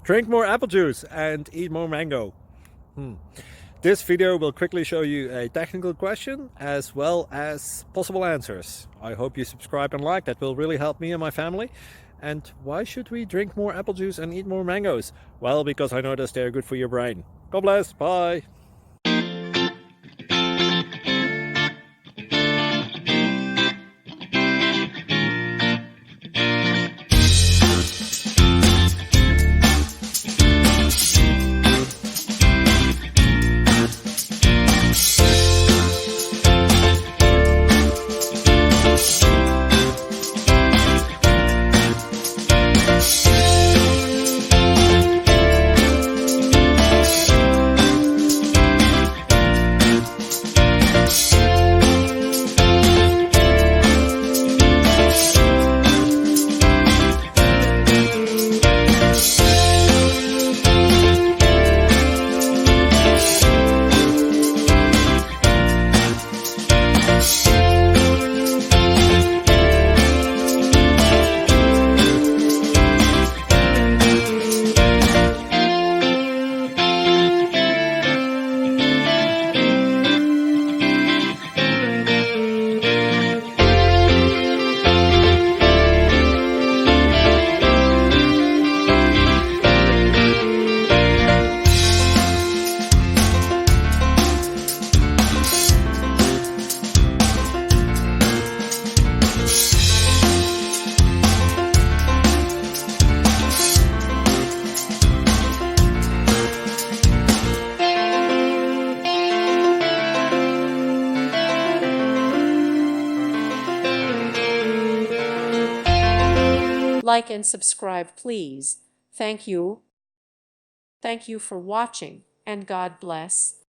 Drink more apple juice and eat more mango. This video will quickly show you a technical question as well as possible answers. I hope you subscribe and like, that will really help me and my family. And why should we drink more apple juice and eat more mangoes? Well, because I noticed they're good for your brain. God bless, bye! Like and subscribe, please. Thank you. Thank you for watching, and God bless.